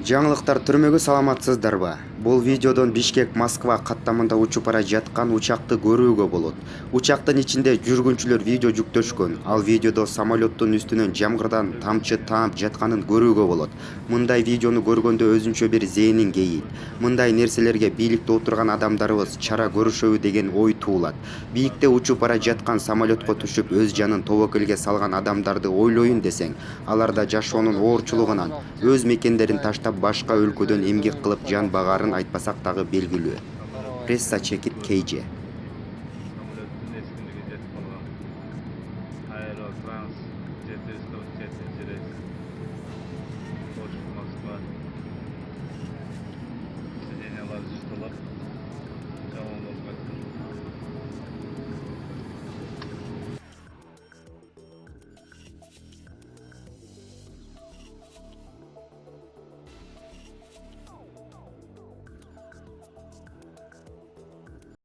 Жаңылыктар түрмөгө саламатсыздарбы? Бул видеодон Бишкек Москва каттамында учуп бара жаткан учакты көрүүгө болот. Учактын ичинде жүргүнчүлөр видео жүктөшкөн. Ал видеодо самолеттун үстүнөн жамгырдан тамчы таап жатканын көрүүгө болот. Мындай видеону көргөндө өзүнчө бир зээнин кейийт. Мындай нерселерге бийликте отурган адамдарыбыз чара көрүшөбү деген ой туулат. Бийикте учуп бара жаткан самолетко түшүп өз жанын тобокелге салган адамдарды ойлоюн десең, алар да жашоонун оорчулугунан өз мекендерин таштап башка өлкөдөн эмгек кылып жан багарын айтпасак дагы белгилүү. Пресса чекит KJ. Самолеттин эскиндиги жетип калган. Аэро Франс 737 рейс. Польша, Москва. Сиденьялар жыртылып.